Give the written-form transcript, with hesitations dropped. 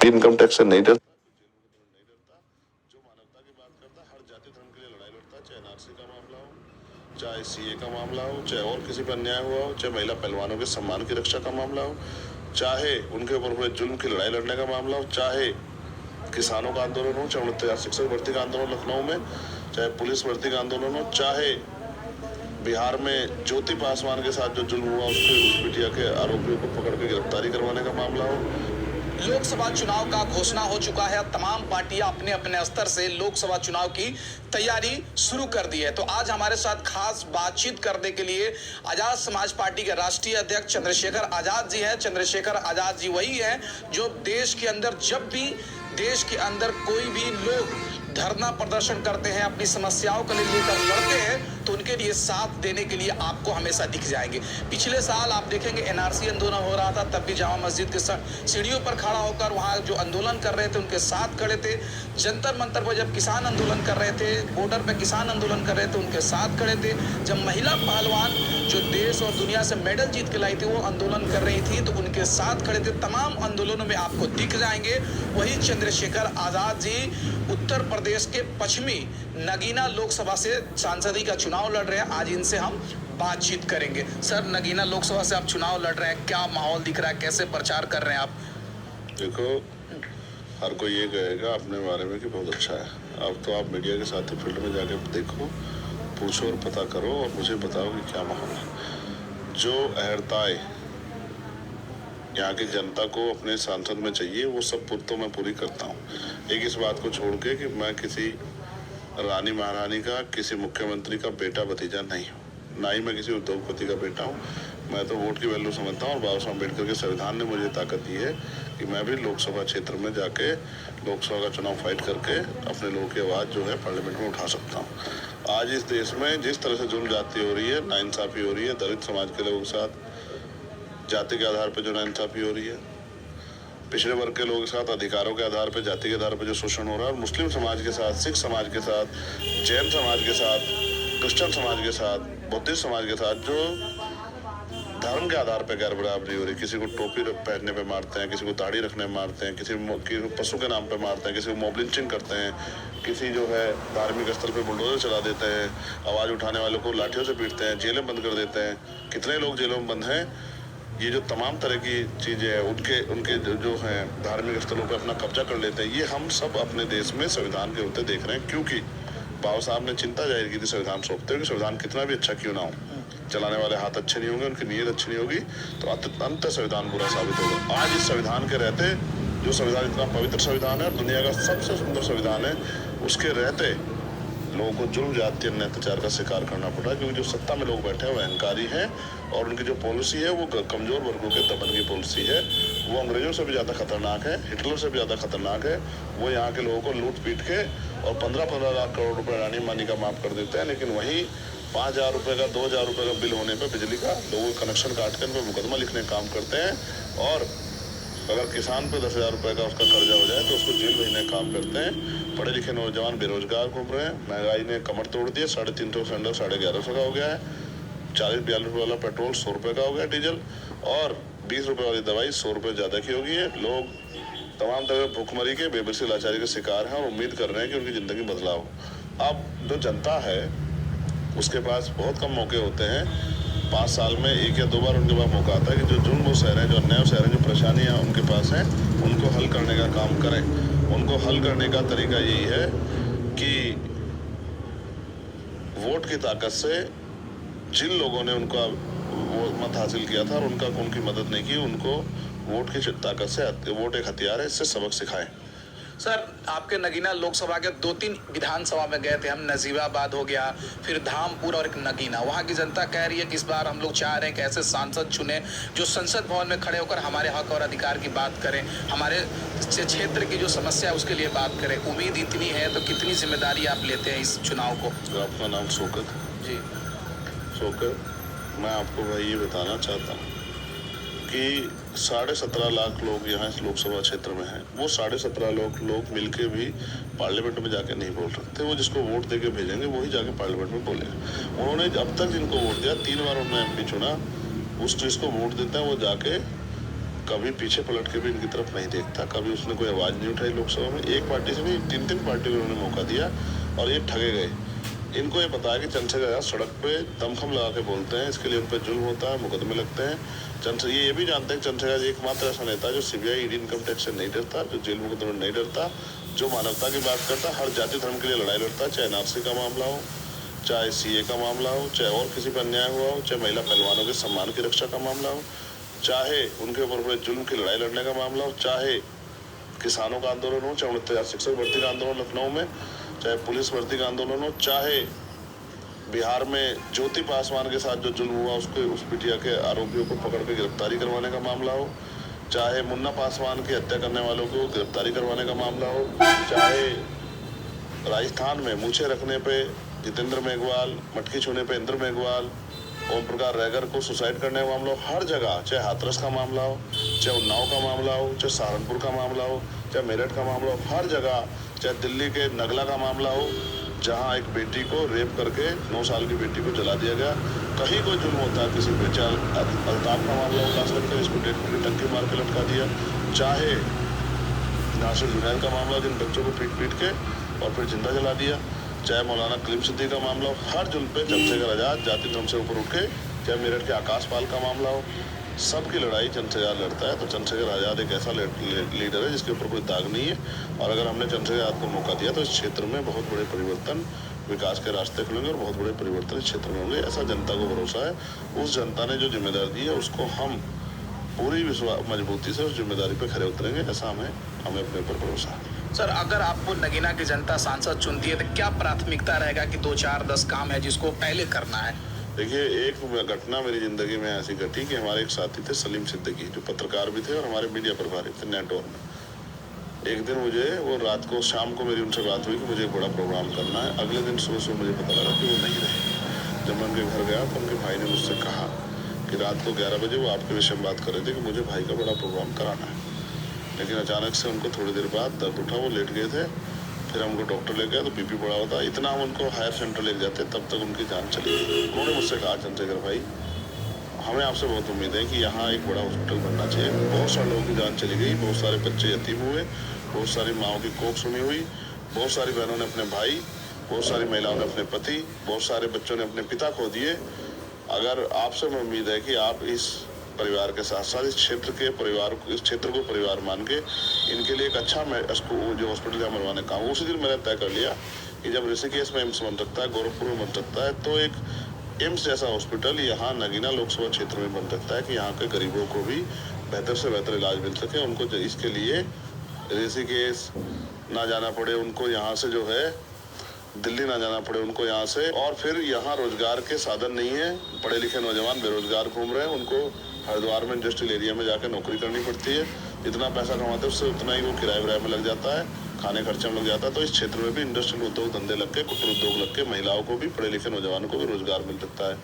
Income tax से नहीं डरता, जो मानवता की बात करता, हर जाति धर्म के लिए लड़ाई लड़ता, चाहे एनआरसी का मामला हो, चाहे सीए का मामला हो, चाहे और किसी पर अन्याय हुआ हो, चाहे महिला पहलवानों के सम्मान की रक्षा का मामला हो, चाहे उनके ऊपर हुए जुल्म की लड़ाई लड़ने का मामला हो, चाहे किसानों का आंदोलन हो, चाहे 69,000 शिक्षक भर्ती का आंदोलन लखनऊ में, चाहे पुलिस भर्ती का आंदोलन हो, चाहे बिहार में ज्योति पासवान के साथ जो जुल्म हुआ उस बिटिया के आरोपियों को पकड़ के गिरफ्तारी करवाने का मामला हो। लोकसभा चुनाव का घोषणा हो चुका है। तमाम पार्टियां अपने अपने स्तर से लोकसभा चुनाव की तैयारी शुरू कर दी है। तो आज हमारे साथ खास बातचीत करने के लिए आजाद समाज पार्टी के राष्ट्रीय अध्यक्ष चंद्रशेखर आजाद जी हैं। चंद्रशेखर आजाद जी वही हैं जो देश के अंदर जब भी देश के अंदर कोई भी लोग धरना प्रदर्शन करते हैं, अपनी समस्याओं को लेकर लड़ते हैं, तो उनके लिए साथ देने के लिए आपको हमेशा दिख जाएंगे। पिछले साल आप देखेंगे एनआरसी आंदोलन हो रहा था, तब भी जामा मस्जिद के सीढ़ियों पर खड़ा होकर वहां जो आंदोलन कर रहे थे उनके साथ खड़े थे। जंतर मंतर पर जब किसान आंदोलन कर रहे थे, बॉर्डर पर किसान आंदोलन कर रहे थे, उनके साथ खड़े थे। जब महिला पहलवान जो देश और दुनिया से मेडल जीत के लाई थी वो आंदोलन कर रही थी, तो उनके साथ खड़े थे। तमाम आंदोलनों में आपको दिख जाएंगे। वही चंद्रशेखर आजाद जी उत्तर प्रदेश के पश्चिमी नगीना लोकसभा से सांसदी का चुनाव लड़ रहे हैं। आज इनसे हम बातचीत करेंगे। सर, नगीना लोकसभा से आप चुनाव लड़ रहे हैं, क्या माहौल दिख रहा है, कैसे प्रचार कर रहे हैं आप? देखो, हर कोई ये कहेगा अपने बारे में कि बहुत अच्छा है। अब तो आप मीडिया के साथ ही फील्ड में जाके देखो, पूछो और पता करो और मुझे बताओ कि क्या माहौल है। जो अहर्ताएं यहाँ की जनता को अपने सांसद में चाहिए वो सब तो मैं पूरी करता हूँ। एक इस बात को छोड़ के कि मैं किसी रानी महारानी का, किसी मुख्यमंत्री का बेटा भतीजा नहीं हूँ, ना ही मैं किसी उद्योगपति का बेटा हूँ। मैं तो वोट की वैल्यू समझता हूँ और बाबा साहब अम्बेडकर के संविधान ने मुझे ताकत दी है कि मैं भी लोकसभा क्षेत्र में जाके लोकसभा का चुनाव फाइट करके अपने लोगों की आवाज़ जो है पार्लियामेंट में उठा सकता हूँ। आज इस देश में जिस तरह से जुल्म जाती हो रही है, नाइंसाफ़ी हो रही है, दलित समाज के लोगों के साथ जाति के आधार पर जो नाइंसाफ़ी हो रही है, पिछड़े वर्ग के लोगों के साथ अधिकारों के आधार पर, जाति के आधार पर जो शोषण हो रहा है, और मुस्लिम समाज के साथ, सिख समाज के साथ, जैन समाज के साथ, क्रिश्चियन समाज के साथ, बुद्धिस्ट समाज के साथ जो धर्म के आधार पर गैर बराबरी हो रही, किसी को टोपी पहनने पे मारते हैं, किसी को दाढ़ी रखने में मारते हैं, किसी को पशु के नाम पे मारते हैं, किसी को मॉब लिंचिंग करते हैं, किसी जो है धार्मिक स्थल पे बुलडोजर चला देते हैं, आवाज़ उठाने वालों को लाठियों से पीटते हैं, जेलें बंद कर देते हैं। कितने लोग जेलों में बंद हैं। ये जो तमाम तरह की चीज़ें हैं, उनके जो हैं धार्मिक स्थलों पे अपना कब्जा कर लेते हैं। ये हम सब अपने देश में संविधान के होते देख रहे हैं, क्योंकि बाबा साहब ने चिंता जाहिर की थी संविधान सौंपते हुए कि संविधान कितना भी अच्छा क्यों ना हो, चलाने वाले हाथ अच्छे नहीं होंगे, उनकी नीयत अच्छी नहीं होगी, तो अंत संविधान बुरा साबित होगा। आज इस संविधान के रहते, जो संविधान इतना पवित्र संविधान है, दुनिया का सबसे सुंदर संविधान है, उसके रहते लोगों को जुल्म, जाति, अन्य अत्याचार का शिकार करना पड़ रहा है, क्योंकि जो सत्ता में लोग बैठे हैं वो अहंकारी हैं और उनकी जो पॉलिसी है वो कमजोर वर्गों के दमन की पॉलिसी है। वो अंग्रेजों से भी ज़्यादा खतरनाक है, हिटलर से भी ज़्यादा खतरनाक है। वो यहाँ के लोगों को लूट पीट के और 15-15 लाख करोड़ रुपए रानी मानी का माफ कर देते हैं, लेकिन वहीं 5,000 रुपये का, 2,000 रुपये का बिल होने पर बिजली का लोगों का कनेक्शन काट कर मुकदमा लिखने का काम करते हैं। और अगर किसान पे 10,000 रुपये का उसका कर्जा हो जाए तो उसको जेल भेजने का काम करते हैं। पढ़े लिखे नौजवान बेरोजगार घूम रहे हैं, महंगाई ने कमर तोड़ दी है, 350 सिलेंडर 1150 का हो गया है, 40-42 रुपये वाला पेट्रोल 100 रुपये का हो गया डीजल, और 20 रुपये वाली दवाई 100 रुपये ज़्यादा की होगी है। लोग तमाम तरह भूखमरी के, बेबसी, लाचारी के शिकार हैं और उम्मीद कर रहे हैं कि उनकी ज़िंदगी बदलाव हो। अब जो जनता है उसके पास बहुत कम मौके होते हैं, 5 साल में 1 या 2 बार उनके पास मौका आता है कि जो जुल्म वो सह रहे हैं, जो अन्याय सह रहे हैं, जो परेशानियाँ उनके पास हैं, उनको हल करने का काम करें। उनको हल करने का तरीका यही है कि वोट की ताकत से जिन लोगों ने उनका वो मत हासिल किया था और उनकी मदद नहीं की, उनको वोट की ताकत से, वोट एक हथियार है, इससे सबक सिखाएं। सर, आपके नगीना लोकसभा के 2-3 विधानसभा में गए थे हम, नजीबाबाद हो गया, फिर धामपुर और एक नगीना। वहाँ की जनता कह रही है कि इस बार हम लोग चाह रहे हैं कि ऐसे सांसद चुने जो संसद भवन में खड़े होकर हमारे हक और अधिकार की बात करें, हमारे क्षेत्र की जो समस्या है उसके लिए बात करें। उम्मीद इतनी है तो कितनी जिम्मेदारी आप लेते हैं इस चुनाव को? आपका नाम शौकत जी। शौकत, मैं आपको भाई ये बताना चाहता हूँ कि 17.5 लाख लोग यहाँ इस लोकसभा क्षेत्र में हैं। वो 17.5 लाख लोग मिलके भी पार्लियामेंट में जाके नहीं बोल सकते। वो जिसको वोट देके भेजेंगे वही जाके पार्लियामेंट में बोलेगा। उन्होंने अब तक जिनको वोट दिया, 3 बार उन्होंने MP चुना, उस जिसको वोट देते हैं वो जाके कभी पीछे पलट के भी इनकी तरफ नहीं देखता, कभी उसने कोई आवाज़ नहीं उठाई लोकसभा में। एक पार्टी से नहीं, 3-3 पार्टी को उन्होंने मौका दिया और ये ठगे गए। इनको ये पता है कि चंद्रशेखर आज़ाद सड़क पे दमखम लगा के बोलते हैं, इसके लिए उन पर जुल्म होता है, मुकदमे लगते हैं। ये भी जानते हैं कि चंद्रशेखर आज़ाद एकमात्र ऐसा नेता है जो सीबीआई ईडी इनकम टैक्स से नहीं डरता, जो जेल मुकदमे नहीं डरता, जो मानवता की बात करता, हर जाति धर्म के लिए लड़ाई लड़ता, चाहे एनआरसी का मामला हो, चाहे सीए का मामला हो, चाहे और किसी पर अन्याय हुआ हो, चाहे महिला पहलवानों के सम्मान की रक्षा का मामला हो, चाहे उनके ऊपर हुए जुल्म की लड़ाई लड़ने का मामला हो, चाहे किसानों का आंदोलन हो, चाहे 69,000 शिक्षक भर्ती का आंदोलन लखनऊ में, चाहे पुलिस भर्ती का आंदोलन हो, चाहे बिहार में ज्योति पासवान के साथ जो जुल्म हुआ उसके उस बिटिया के आरोपियों को पकड़ के गिरफ्तारी करवाने का मामला हो, चाहे मुन्ना पासवान की हत्या करने वालों को गिरफ्तारी करवाने का मामला हो, चाहे राजस्थान में मूछे रखने पे जितेंद्र मेघवाल, मटकी छूने पे इंद्र मेघवाल, ओम प्रकाश रैगर को सुसाइड करने का मामला हो, हर जगह, चाहे हाथरस का मामला हो, चाहे उन्नाव का मामला हो, चाहे सहारनपुर का मामला हो, चाहे मेरठ का मामला हो, हर जगह, चाहे दिल्ली के नगला का मामला हो जहां एक बेटी को रेप करके 9 साल की बेटी को जला दिया गया, कहीं कोई जुल्म होता है, किसी पे, चाहे अल्ताफ का मामला हो, कासगंज का इसको डेढ़ फुट टंकी मार के लटका दिया, चाहे नासिर जुनैद का मामला जिन बच्चों को पीट पीट के और फिर जिंदा जला दिया, चाहे मौलाना कलीम सिद्दीकी का मामला हो, हर जुल्म पे चंद्रशेखर आज़ाद जाति धर्म से ऊपर उठे, चाहे मेरठ के आकाश पाल का मामला हो, सबकी लड़ाई चंद्रशेखर आज़ाद लड़ता है। तो चंद्रशेखर आज़ाद एक ऐसा लीडर है जिसके ऊपर कोई दाग नहीं है, और अगर हमने चंद्रशेखर आज़ाद को मौका दिया तो इस क्षेत्र में बहुत बड़े परिवर्तन, विकास के रास्ते खुलेंगे और बहुत बड़े परिवर्तन इस क्षेत्र में होंगे, ऐसा जनता को भरोसा है। उस जनता ने जो जिम्मेदारी दी है उसको हम पूरी मजबूती से उस जिम्मेदारी पे खरे उतरेंगे, ऐसा हमें अपने ऊपर भरोसा है। सर, अगर आपको नगीना की जनता सांसद चुनती है तो क्या प्राथमिकता रहेगा कि 2, 4, 10 काम है जिसको पहले करना है? देखिए, एक घटना मेरी जिंदगी में ऐसी घटी कि हमारे एक साथी थे सलीम सिद्दीकी, जो पत्रकार भी थे और हमारे मीडिया प्रभारी थे नेटवर्क में। एक दिन मुझे वो रात को शाम को मेरी उनसे बात हुई कि मुझे एक बड़ा प्रोग्राम करना है। अगले दिन सुबह मुझे पता लगा कि वो नहीं रहे। जब मैं उनके घर गया तो उनके भाई ने मुझसे कहा कि रात को 11 बजे वो आपके विषय में बात कर रहे थे कि मुझे भाई का बड़ा प्रोग्राम कराना है, लेकिन अचानक से उनको थोड़ी देर बाद दर्द उठा, वो लेट गए थे। फिर हमको डॉक्टर ले गया तो बीपी बढ़ा हुआ था, इतना हम उनको हायर सेंटर ले जाते तब तक उनकी जान चली गई। उन्होंने मुझसे कहा, चंद्रशेखर भाई, हमें आपसे बहुत उम्मीद है कि यहाँ एक बड़ा हॉस्पिटल बनना चाहिए। बहुत सारे लोगों की जान चली गई, बहुत सारे बच्चे यतीम हुए, बहुत सारी माओं की कोख सुनी हुई, बहुत सारी बहनों ने अपने भाई, बहुत सारी महिलाओं ने अपने पति, बहुत सारे बच्चों ने अपने पिता खो दिए। अगर आपसे उम्मीद है कि आप इस परिवार के साथ साथ इस क्षेत्र के परिवार को, इस क्षेत्र को परिवार मान के इनके लिए एक अच्छा जो हॉस्पिटल जहाँ बनवाने का, उसी दिन मैंने तय कर लिया कि जब ऋषिकेश में एम्स बन सकता है, गोरखपुर में बन सकता है, तो एक एम्स जैसा हॉस्पिटल यहाँ नगीना लोकसभा क्षेत्र में बन सकता है कि यहाँ के गरीबों को भी बेहतर से बेहतर इलाज मिल सके। उनको इसके लिए ऋषिकेश ना जाना पड़े, उनको यहाँ से जो है दिल्ली ना जाना पड़े उनको यहाँ से, और फिर यहाँ रोजगार के साधन नहीं है। पढ़े लिखे नौजवान बेरोजगार घूम रहे हैं, उनको हरिद्वार में इंडस्ट्रियल एरिया में जाकर नौकरी करनी पड़ती है। जितना पैसा कमाते हैं उससे उतना ही वो किराए विराए में लग जाता है, खाने खर्चे में लग जाता है। तो इस क्षेत्र में भी इंडस्ट्रियल उद्योग धंधे लग के, कुटीर उद्योग लग के महिलाओं को भी, पढ़े लिखे नौजवानों को भी रोजगार मिल सकता है।